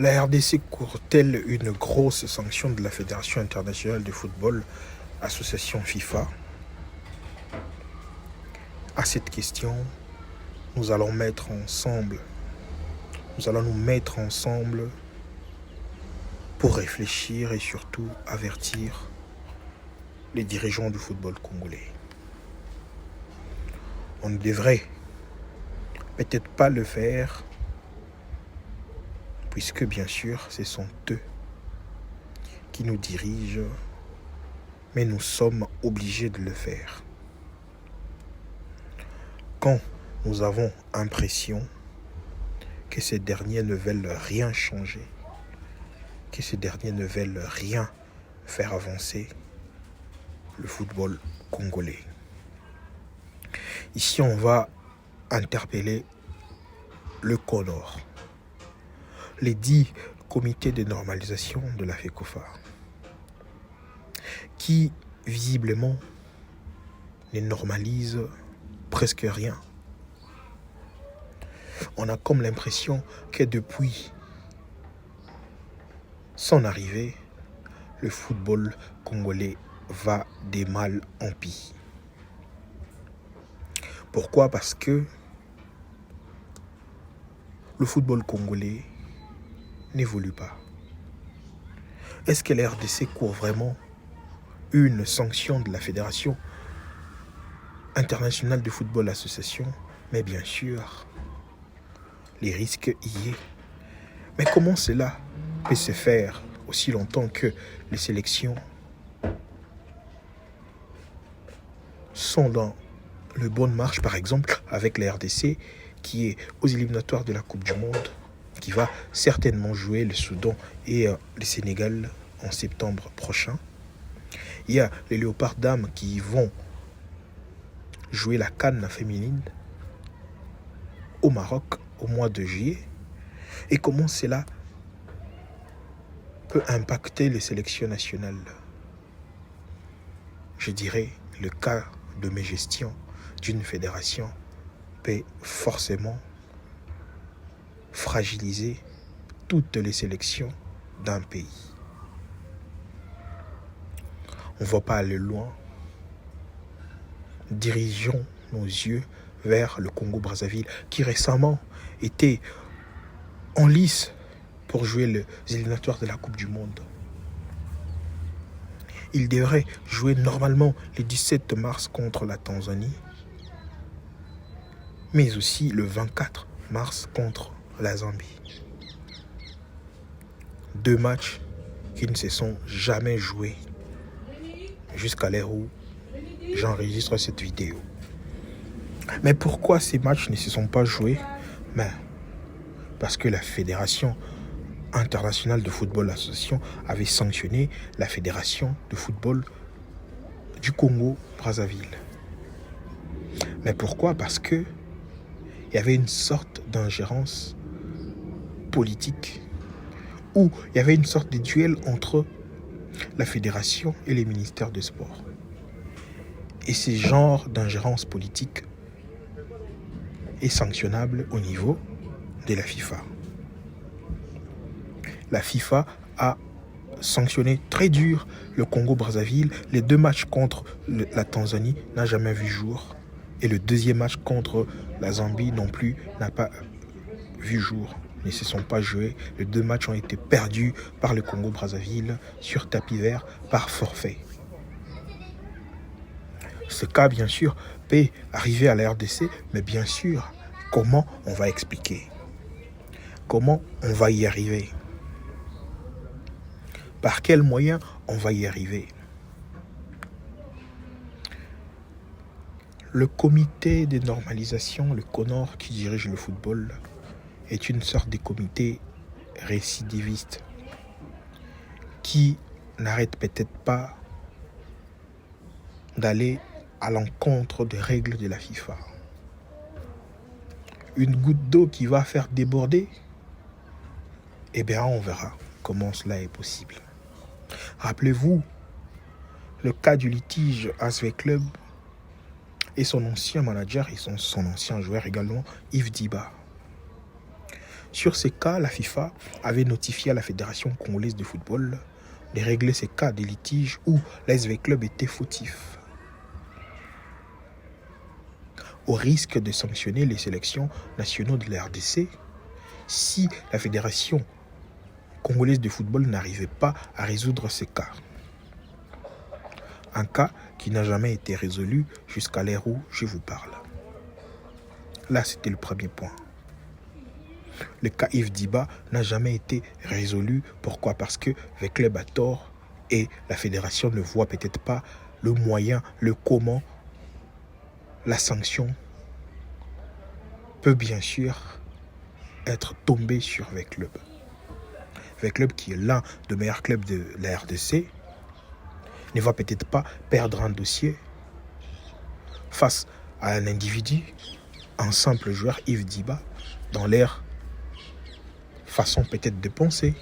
La RDC court-elle une grosse sanction de la Fédération internationale de football, association FIFA? À cette question, nous allons nous mettre ensemble pour réfléchir et surtout avertir les dirigeants du football congolais. On ne devrait peut-être pas le faire, puisque bien sûr, ce sont eux qui nous dirigent, mais nous sommes obligés de le faire. Quand nous avons l'impression que ces derniers ne veulent rien changer, que ces derniers ne veulent rien faire avancer le football congolais. Ici, on va interpeller le CONOR, les 10 comités de normalisation de la FECOFA, qui visiblement ne normalisent presque rien. On a comme l'impression que depuis son arrivée, le football congolais va de mal en pis. Pourquoi? Parce que le football congolais n'évolue pas. Est-ce que la RDC court vraiment une sanction de la Fédération internationale de football association? Mais bien sûr, les risques y est. Mais comment cela peut se faire aussi longtemps que les sélections sont dans le bonne marche, par exemple avec la RDC qui est aux éliminatoires de la Coupe du Monde, qui va certainement jouer le Soudan et le Sénégal en septembre prochain. Il y a les Léopards dames qui vont jouer la CAN féminine au Maroc au mois de juillet. Et comment cela peut impacter les sélections nationales? Je dirais le cas de mégestion d'une fédération peut forcément fragiliser toutes les sélections d'un pays. On ne va pas aller loin. Dirigeons nos yeux vers le Congo-Brazzaville qui récemment était en lice pour jouer les éliminatoires de la Coupe du Monde. Il devrait jouer normalement le 17 mars contre la Tanzanie, mais aussi le 24 mars contre la Zambie. 2 matchs qui ne se sont jamais joués jusqu'à l'heure où j'enregistre cette vidéo. Mais pourquoi ces matchs ne se sont pas joués? Parce que la Fédération internationale de football association avait sanctionné la Fédération de football du Congo-Brazzaville. Mais pourquoi? Parce que il y avait une sorte d'ingérence politique où il y avait une sorte de duel entre la fédération et les ministères des sports. Et ce genre d'ingérence politique est sanctionnable au niveau de la FIFA. La FIFA a sanctionné très dur le Congo-Brazzaville. Les 2 matchs contre la Tanzanie n'ont jamais vu jour. Et le deuxième match contre la Zambie non plus n'a pas vu jour. Ne se sont pas joués. Les 2 matchs ont été perdus par le Congo-Brazzaville sur tapis vert par forfait. Ce cas, bien sûr, peut arriver à la RDC, mais bien sûr, comment on va expliquer? Comment on va y arriver? Par quels moyens on va y arriver? Le comité de normalisation, le CONOR qui dirige le football, est une sorte de comité récidiviste qui n'arrête peut-être pas d'aller à l'encontre des règles de la FIFA. Une goutte d'eau qui va faire déborder, eh bien on verra comment cela est possible. Rappelez-vous le cas du litige ASV Club et son ancien manager et son ancien joueur également, Yves Diba. Sur ces cas, la FIFA avait notifié à la Fédération congolaise de football de régler ces cas de litige où l'ASV Club était fautif, au risque de sanctionner les sélections nationales de la RDC si la Fédération congolaise de football n'arrivait pas à résoudre ces cas. Un cas qui n'a jamais été résolu jusqu'à l'heure où je vous parle. Là, c'était le premier point. Le cas Yves Diba n'a jamais été résolu. Pourquoi? Parce que le club a tort et la fédération ne voit peut-être pas le moyen, le comment. La sanction peut bien sûr être tombée sur le club. Le club qui est l'un des meilleurs clubs de la RDC ne va peut-être pas perdre un dossier face à un individu, un simple joueur, Yves Diba, dans leur façon peut-être de penser.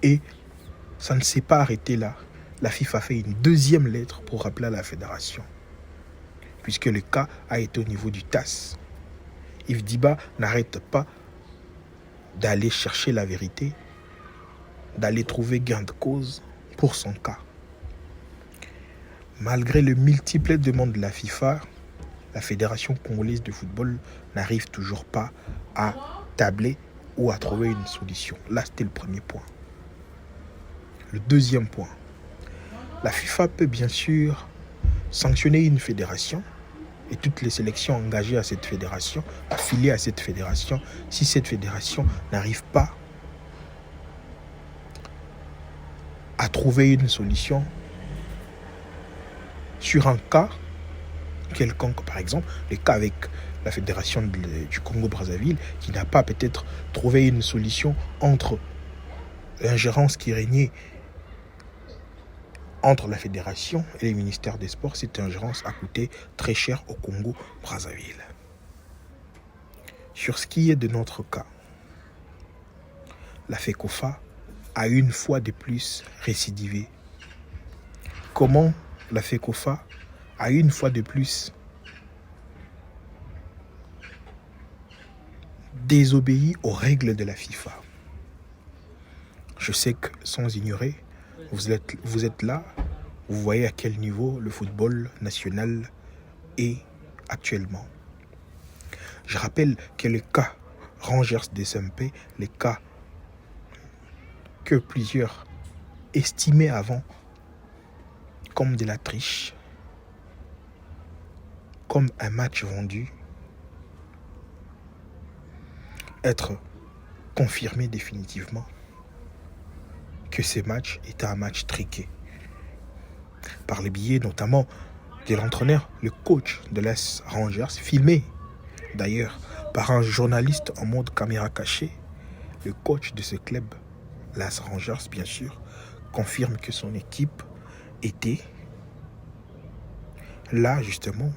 Et ça ne s'est pas arrêté là. La FIFA fait une deuxième lettre pour rappeler à la fédération, puisque le cas a été au niveau du TAS. Yves Diba n'arrête pas d'aller chercher la vérité, d'aller trouver gain de cause pour son cas. Malgré les multiples demandes de la FIFA, la Fédération congolaise de football n'arrive toujours pas à tabler ou à trouver une solution. Là, c'était le premier point. Le deuxième point, la FIFA peut bien sûr sanctionner une fédération et toutes les sélections engagées à cette fédération, affiliées à cette fédération, si cette fédération n'arrive pas à trouver une solution sur un cas quelconque. Par exemple, le cas avec la fédération du Congo-Brazzaville qui n'a pas peut-être trouvé une solution entre l'ingérence qui régnait entre la fédération et les ministères des Sports. Cette ingérence a coûté très cher au Congo-Brazzaville. Sur ce qui est de notre cas, la FECOFA a une fois de plus récidivé. Comment la FECOFA a une fois de plus désobéi aux règles de la FIFA? Je sais que sans ignorer, vous êtes là, vous voyez à quel niveau le football national est actuellement. Je rappelle que le cas Rangers SMP, les cas que plusieurs estimaient avant comme de la triche, comme un match vendu, être confirmé définitivement que ces matchs étaient un match triqué par les billets notamment de l'entraîneur, le coach de l'AS Rangers, filmé d'ailleurs par un journaliste en mode caméra cachée. Le coach de ce club, l'AS Rangers bien sûr, confirme que son équipe était là justement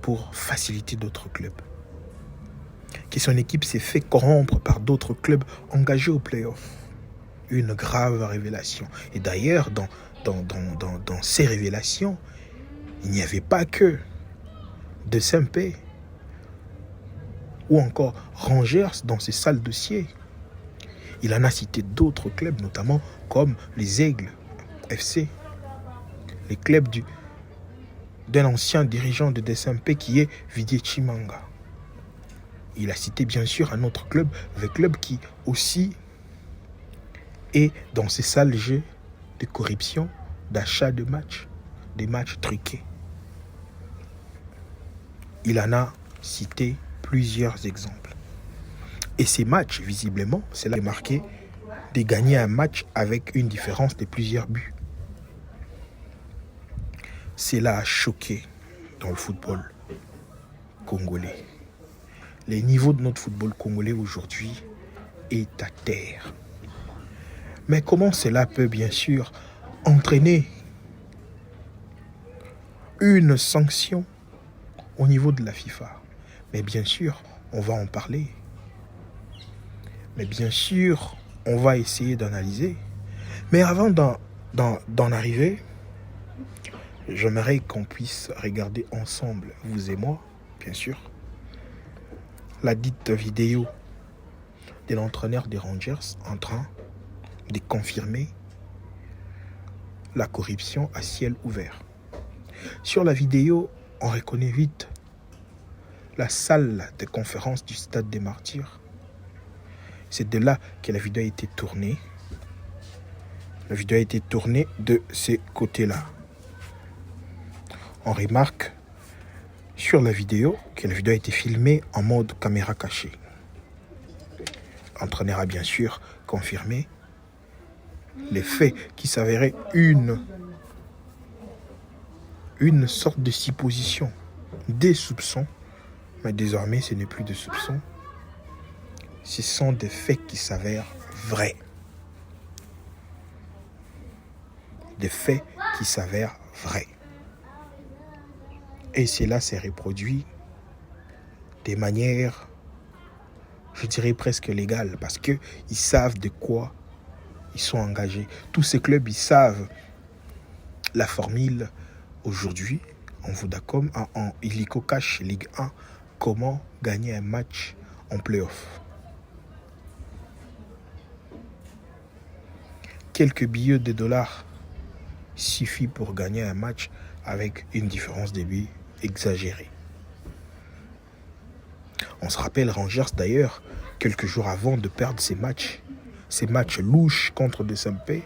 pour faciliter d'autres clubs. Que son équipe s'est fait corrompre par d'autres clubs engagés au play-off. Une grave révélation. Et d'ailleurs, dans ces révélations, il n'y avait pas que de Saint-Pé ou encore Rangers dans ces sales dossiers. Il en a cité d'autres clubs, notamment comme les Aigles FC, les clubs d'un ancien dirigeant de DSMP qui est Vidier Chimanga. Il a cité bien sûr un autre club, le club qui aussi est dans ces sales jeux de corruption, d'achat de matchs, des matchs truqués. Il en a cité plusieurs exemples. Et ces matchs, visiblement, c'est là marqué de gagner un match avec une différence de plusieurs buts. Cela a choqué dans le football congolais. Le niveau de notre football congolais aujourd'hui est à terre. Mais comment cela peut bien sûr entraîner une sanction au niveau de la FIFA? Mais bien sûr, on va en parler. Mais bien sûr, on va essayer d'analyser. Mais avant d'en arriver, j'aimerais qu'on puisse regarder ensemble, vous et moi, bien sûr, la dite vidéo de l'entraîneur des Rangers en train de confirmer la corruption à ciel ouvert. Sur la vidéo, on reconnaît vite la salle de conférence du Stade des Martyrs. C'est de là que la vidéo a été tournée. La vidéo a été tournée de ces côtés-là. On remarque sur la vidéo que la vidéo a été filmée en mode caméra cachée. L'entraîneur a bien sûr confirmé les faits qui s'avéraient une sorte de supposition, des soupçons, mais désormais ce n'est plus de soupçons, ce sont des faits qui s'avèrent vrais. Des faits qui s'avèrent vrais. Et cela s'est reproduit de manière, je dirais presque légale, parce qu'ils savent de quoi ils sont engagés. Tous ces clubs, ils savent la formule aujourd'hui, en Vodacom, en Illico Cash Ligue 1, comment gagner un match en play-off. Quelques billets de dollars suffit pour gagner un match avec une différence de but exagérée. On se rappelle Rangers d'ailleurs, quelques jours avant de perdre ces matchs louches contre De Saint-Pé,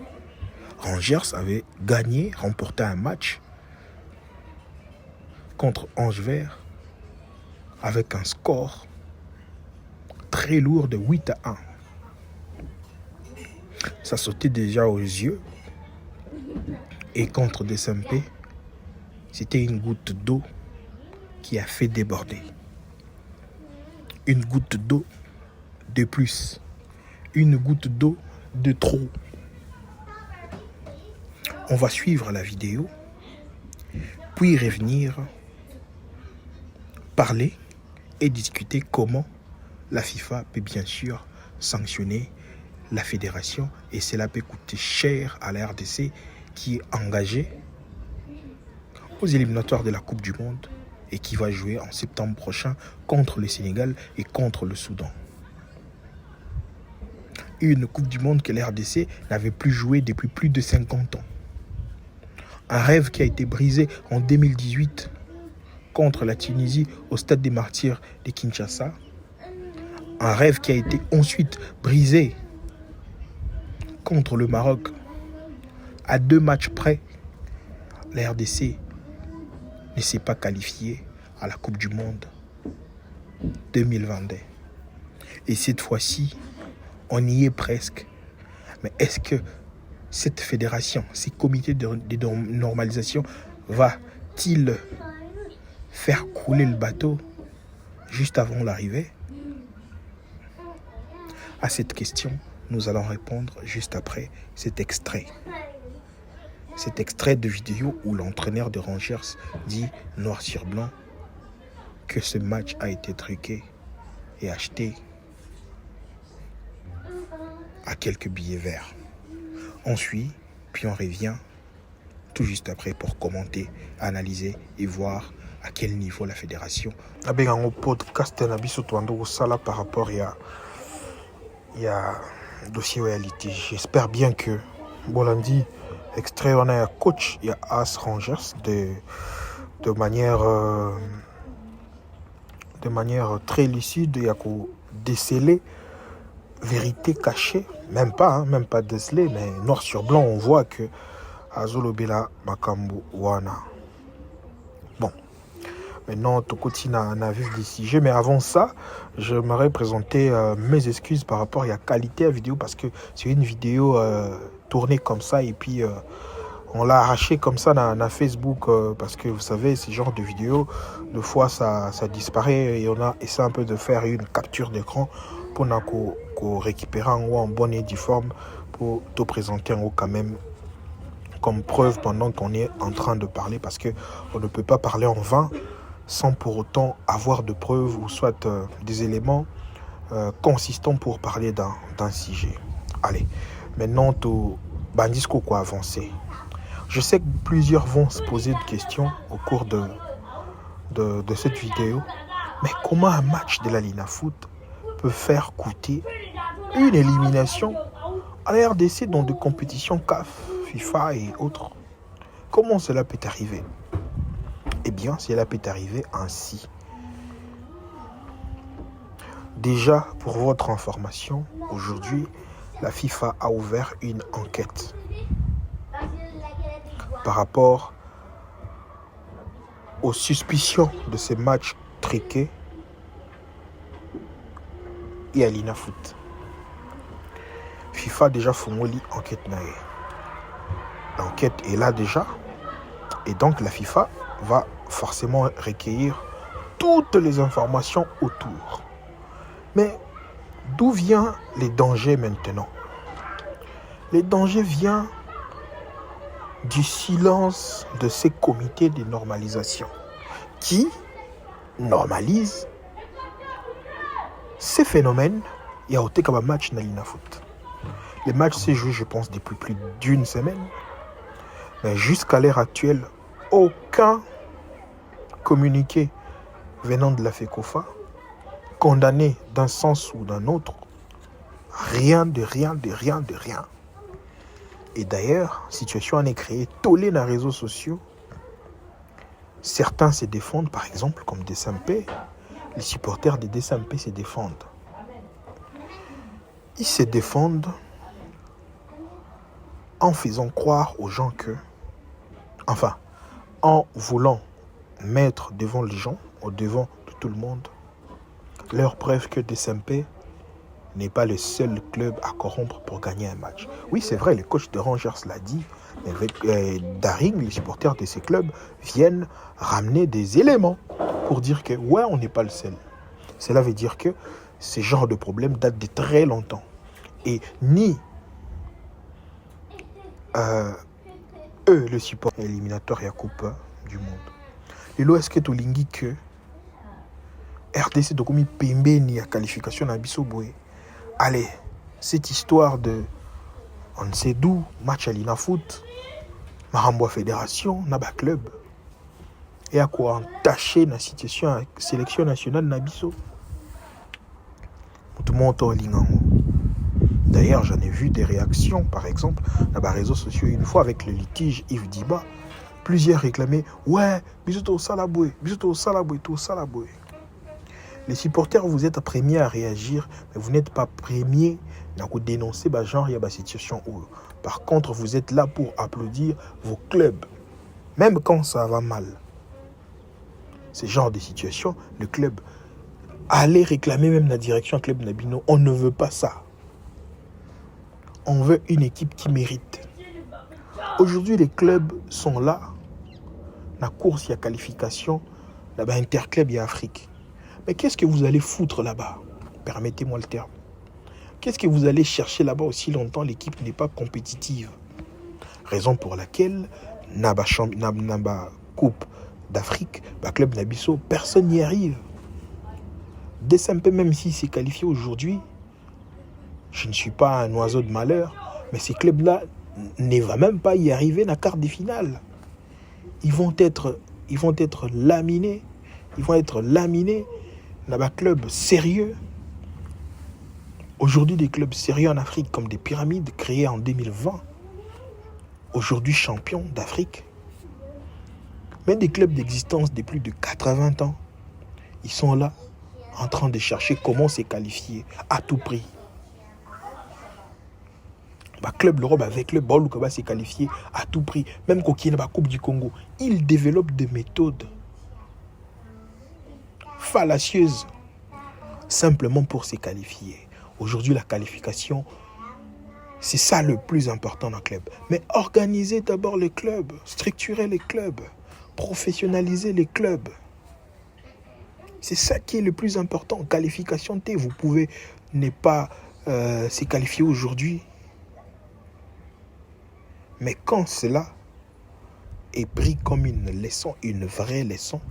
Rangers avait gagné, remporté un match contre Ange Vert avec un score très lourd de 8-1. Ça sautait déjà aux yeux. Et contre De Saint-Pé, c'était une goutte d'eau qui a fait déborder. Une goutte d'eau de plus. Une goutte d'eau de trop. On va suivre la vidéo, puis revenir parler et discuter comment la FIFA peut bien sûr sanctionner la fédération et cela peut coûter cher à la RDC qui est engagée aux éliminatoires de la Coupe du Monde et qui va jouer en septembre prochain contre le Sénégal et contre le Soudan. Une Coupe du Monde que la RDC n'avait plus joué depuis plus de 50 ans. Un rêve qui a été brisé en 2018 contre la Tunisie au Stade des Martyrs de Kinshasa. Un rêve qui a été ensuite brisé contre le Maroc. À 2 matchs près, la RDC ne s'est pas qualifiée à la Coupe du Monde 2022. Et cette fois-ci, on y est presque. Mais est-ce que cette fédération, ces comités de normalisation, va-t-il faire couler le bateau juste avant l'arrivée? À cette question, nous allons répondre juste après cet extrait. Cet extrait de vidéo où l'entraîneur de Rangers dit noir sur blanc que ce match a été truqué et acheté à quelques billets verts. On suit, puis on revient tout juste après pour commenter, analyser et voir à quel niveau la fédération. Avec un podcast par rapport il y a dossier réalité. J'espère bien que Bolandi extrait on a un coach il y a As Rangers de manière très lucide il y a qu'au déceler vérité cachée, même pas décelé, mais noir sur blanc on voit que Azolobela Makambu Wana. Bon, maintenant Tokoti n'a vu des sujets, mais avant ça j'aimerais présenter mes excuses par rapport à la qualité de la vidéo parce que c'est une vidéo tournée comme ça et puis on l'a arraché comme ça dans Facebook parce que vous savez ce genre de vidéo de fois ça disparaît et on a essayé un peu de faire une capture d'écran pour qu'on récupère en haut en bonne et due forme pour te présenter en haut quand même comme preuve pendant qu'on est en train de parler parce que on ne peut pas parler en vain sans pour autant avoir de preuves ou soit des éléments consistants pour parler d'un sujet. Allez, maintenant tout bandisco quoi avancer. Je sais que plusieurs vont se poser des questions au cours de cette vidéo. Mais comment un match de la Linafoot peut faire coûter une élimination à la RDC dans des compétitions CAF, FIFA et autres? Comment cela peut arriver? Eh bien, cela peut arriver ainsi. Déjà, pour votre information, aujourd'hui, la FIFA a ouvert une enquête par rapport aux suspicions de ces matchs truqués et à l'Inafoot. FIFA déjà formulé enquête naïe. L'enquête est là déjà et donc la FIFA va forcément recueillir toutes les informations autour. Mais d'où viennent les dangers maintenant? Les dangers viennent du silence de ces comités de normalisation qui normalisent ces phénomènes. Il y a autant qu'un match dans l'Inafoot. Les matchs s'est joué, je pense, depuis plus d'une semaine. Mais jusqu'à l'heure actuelle, aucun communiqué venant de la FECOFA condamné d'un sens ou d'un autre. Rien. Et d'ailleurs, situation en est créée, tollé dans les réseaux sociaux. Certains se défendent, par exemple, comme Desampé. Les supporters de Desampé se défendent. Ils se défendent en faisant croire aux gens que, en voulant mettre devant les gens, au devant de tout le monde, leur preuve que Desampé n'est pas le seul club à corrompre pour gagner un match. Oui, c'est vrai, le coach de Rangers l'a dit, mais avec Daring, les supporters de ces clubs viennent ramener des éléments pour dire que, ouais, on n'est pas le seul. Cela veut dire que ce genre de problème date de très longtemps. Et ni eux, le support éliminatoire et la Coupe du Monde. Et là, est-ce que tu lingi que RDC de comme pembeni à qualification à Bissoboé? Allez, cette histoire de on ne sait d'où, match à l'Inafoot, Maramboa Fédération, Naba Club, et à quoi entacher la situation à sélection nationale Nabiso. Tout le monde en ligne. D'ailleurs, j'en ai vu des réactions, par exemple, dans les réseaux sociaux, une fois avec le litige Yves Diba, plusieurs réclamaient ouais, bisous au Salaboué. Les supporters, vous êtes premiers à réagir, mais vous n'êtes pas premiers à dénoncer le genre et la situation. Par contre, vous êtes là pour applaudir vos clubs, même quand ça va mal. Ce genre de situation, le club allait réclamer même la direction club Nabino. On ne veut pas ça. On veut une équipe qui mérite. Aujourd'hui, les clubs sont là. La course, il y a qualification. Là-bas, interclub, il y a Afrique. Mais qu'est-ce que vous allez foutre là-bas? Permettez-moi le terme. Qu'est-ce que vous allez chercher là-bas aussi longtemps? L'équipe n'est pas compétitive. Raison pour laquelle, Naba Coupe d'Afrique, Club Nabiso, personne n'y arrive. Desampé, même s'il s'est qualifié aujourd'hui, je ne suis pas un oiseau de malheur, mais ces clubs-là ne vont même pas y arriver dans la quart de finale. Ils vont être laminés. Ils vont être laminés dans un club sérieux. Aujourd'hui, des clubs sérieux en Afrique, comme des pyramides créées en 2020, aujourd'hui champions d'Afrique, mais des clubs d'existence de plus de 80 ans, ils sont là, en train de chercher comment se qualifier à tout prix. Club l'Europe avec le ball qui va se qualifier à tout prix, même quand il y a la Coupe du Congo, ils développent des méthodes fallacieuses simplement pour se qualifier. Aujourd'hui, la qualification, c'est ça le plus important dans le club. Mais organisez d'abord les clubs, structurez les clubs, professionnalisez les clubs. C'est ça qui est le plus important. Qualification T, vous pouvez ne pas se qualifier aujourd'hui. Mais quand cela est pris comme une leçon, une vraie leçon,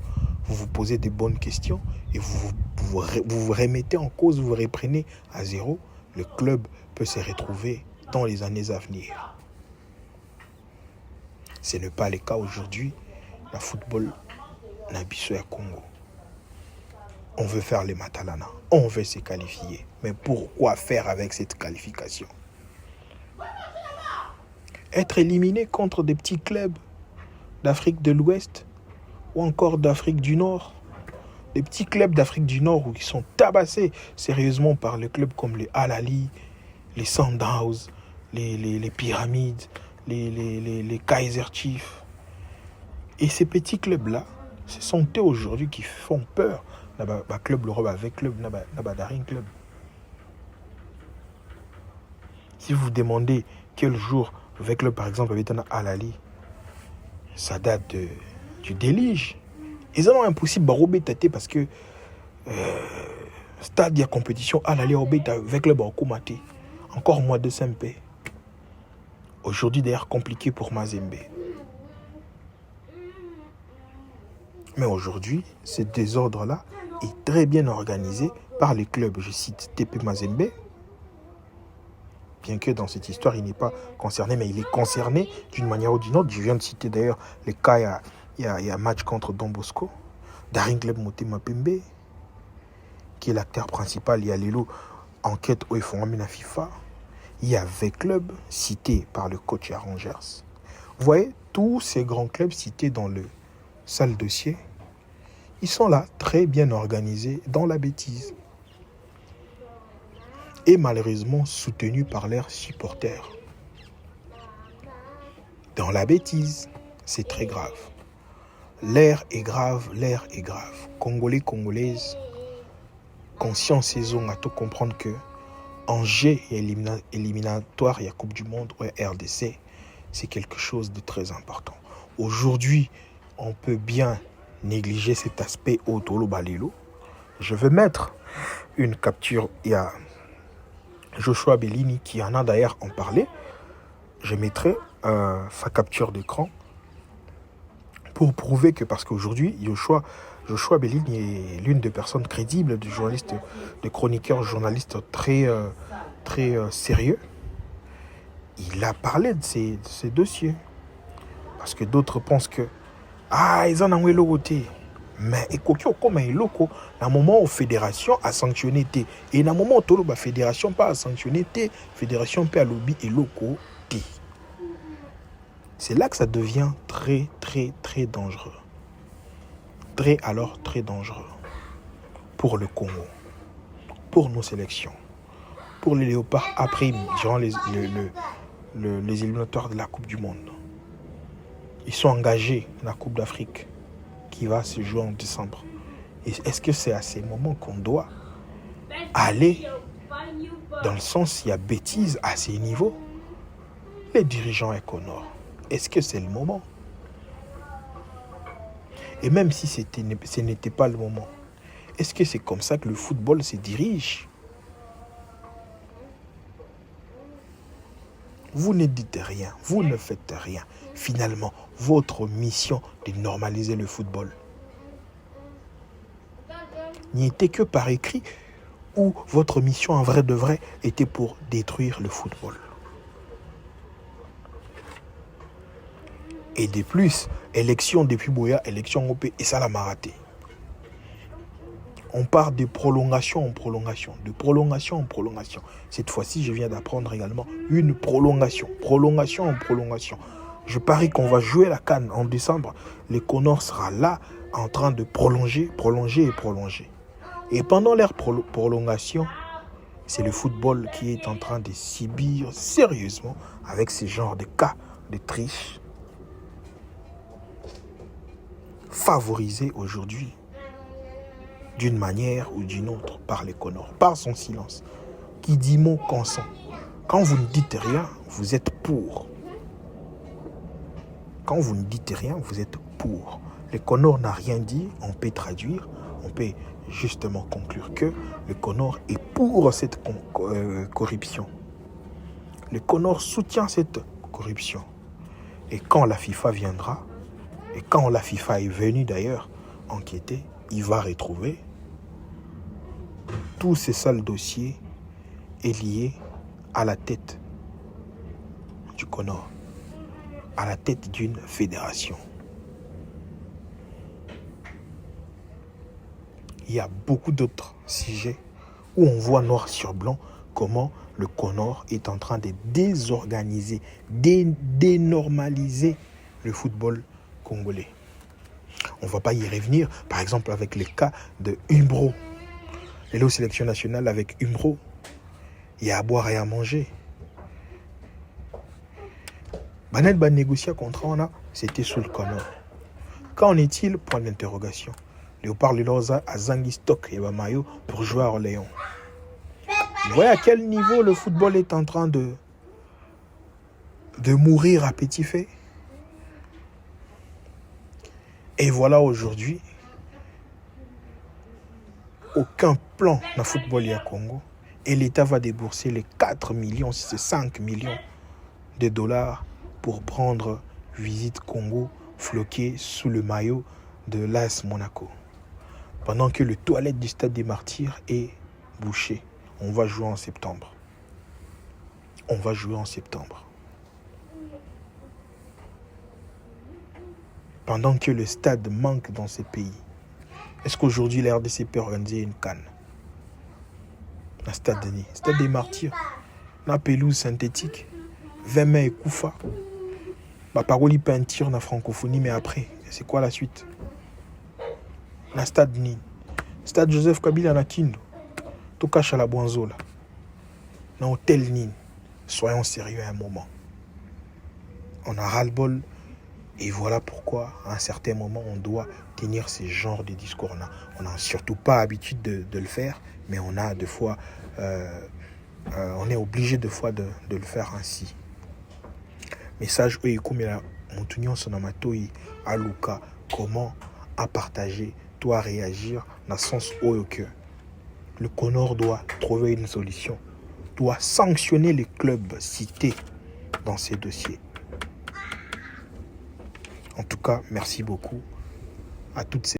vous vous posez des bonnes questions et vous remettez en cause, vous reprenez à zéro, le club peut se retrouver dans les années à venir. Ce n'est pas le cas aujourd'hui, le football n'a pas à Congo. On veut faire les Matalana. On veut se qualifier. Mais pourquoi faire avec cette qualification? Être éliminé contre des petits clubs d'Afrique de l'Ouest ou encore d'Afrique du Nord. Les petits clubs d'Afrique du Nord où ils sont tabassés sérieusement par les clubs comme les Al Ahly, les Sundowns, les Pyramides, les Kaiser Chiefs. Et ces petits clubs-là, ce sont eux aujourd'hui qui font peur. Club l'Europe avec club, Daring club. Si vous vous demandez quel jour avec club par exemple avec un Al Ahly, ça date du délige. Ils ont impossible barober tâter parce que stade de compétition Al Ahly avec le Barokumate. Encore moins de SMP. Aujourd'hui d'ailleurs compliqué pour Mazembe. Mais aujourd'hui, ce désordre-là est très bien organisé par les clubs. Je cite TP Mazembe. Bien que dans cette histoire, il n'est pas concerné, mais il est concerné d'une manière ou d'une autre. Je viens de citer d'ailleurs les cas, il y a un match contre Don Bosco. Daring Club Motema Pembe, qui est l'acteur principal. Il y a Lelo, enquête où ils font amener la FIFA. Il y a V-Club, cité par le coach Rangers. Vous voyez, tous ces grands clubs cités dans le sale dossier, ils sont là, très bien organisés dans la bêtise. Et malheureusement soutenus par leurs supporters. Dans la bêtise, c'est très grave. L'air est grave, l'air est grave. Congolais, Congolaises, conscience saison à tout comprendre que enjeu éliminatoire, il y a Coupe du Monde, ouais, RDC, c'est quelque chose de très important. Aujourd'hui, on peut bien négliger cet aspect Otolo Balilo. Je vais mettre une capture, il y a Joshua Bellini qui en a d'ailleurs en parlé. Je mettrai sa capture d'écran pour prouver que, parce qu'aujourd'hui, Joshua Bellini est l'une des personnes crédibles, de journalistes, de chroniqueurs, journalistes très sérieux. Il a parlé de ces dossiers. Parce que d'autres pensent que ils en ont logoté. Mais comme un loco, dans le moment où la fédération a sanctionné, et dans le moment où la fédération pas sanctionné, la fédération peut lobby et loco. C'est là que ça devient très, très, très dangereux. Très dangereux. Pour le Congo, pour nos sélections, pour les Léopards après, durant les éliminatoires de la Coupe du Monde. Ils sont engagés dans la Coupe d'Afrique qui va se jouer en décembre. Et est-ce que c'est à ces moments qu'on doit aller dans le sens il y a bêtise à ces niveaux? Les dirigeants économiques, est-ce que c'est le moment? Et même si ce n'était pas le moment, est-ce que c'est comme ça que le football se dirige? Vous ne dites rien, vous ne faites rien. Finalement, votre mission de normaliser le football n'y était que par écrit, ou votre mission en vrai de vrai était pour détruire le football. Et de plus, élection depuis Boya, élection OP, et ça l'a raté. On part de prolongation en prolongation, de prolongation en prolongation. Cette fois-ci, je viens d'apprendre également une prolongation en prolongation. Je parie qu'on va jouer la CAN en décembre. Le Conor sera là en train de prolonger. Et pendant leur prolongation, c'est le football qui est en train de subir sérieusement avec ce genre de cas de triche favorisé aujourd'hui d'une manière ou d'une autre par les Conors, par son silence. Qui dit mot consent. Quand vous ne dites rien, vous êtes pour. Quand vous ne dites rien, vous êtes pour. Le Conor n'a rien dit, on peut traduire, on peut justement conclure que le Conor est pour cette corruption. Le Conor soutient cette corruption. Et quand la FIFA viendra, et quand la FIFA est venue d'ailleurs enquêter, il va retrouver tous ces sales dossiers est lié à la tête du Conor, à la tête d'une fédération. il y a beaucoup d'autres sujets où on voit noir sur blanc comment le Conor est en train de désorganiser, dénormaliser le football congolais. On ne va pas y revenir, par exemple avec le cas de Umbro. Elle est aux sélections nationales avec Umbro. Il y a à boire et à manger. Banel va négocier un contrat, c'était sous le Conor. Qu'en est-il? Point d'interrogation. Léopard Leloza a Zangi Stock et Bamayo pour jouer à Orléans. Vous voyez à quel niveau le football est en train de mourir à petit feu. Et voilà aujourd'hui, aucun plan dans le football à Congo. Et l'État va débourser les 4 millions, si c'est 5 millions de dollars pour prendre visite Congo floqué sous le maillot de l'AS Monaco. Pendant que le toilette du Stade des Martyrs est bouché. On va jouer en septembre. On va jouer en septembre. Pendant que le stade manque dans ces pays. Est-ce qu'aujourd'hui la RDC peut organiser une CAN? Un stade de Nice. Stade des Martyrs. Une pelouse synthétique. 20 mai et Koufa. Ma parole y peut un tir dans la francophonie, mais après, c'est quoi la suite? Un stade Nîmes. Stade Joseph Kabila na Kindu. Tout cache à la Boinzo là. Dans hôtel Nîmes. Soyons sérieux à un moment. On a ras-le-bol. Et voilà pourquoi, à un certain moment, on doit tenir ce genre de discours-là. On n'a surtout pas l'habitude de le faire, mais on a des fois, on est obligé des fois de le faire ainsi. Message Oyekumela Montunyon Sonamato Aluka, comment à partager, toi réagir dans le sens où le Conor doit trouver une solution, doit sanctionner les clubs cités dans ces dossiers. En tout cas, merci beaucoup à toutes ces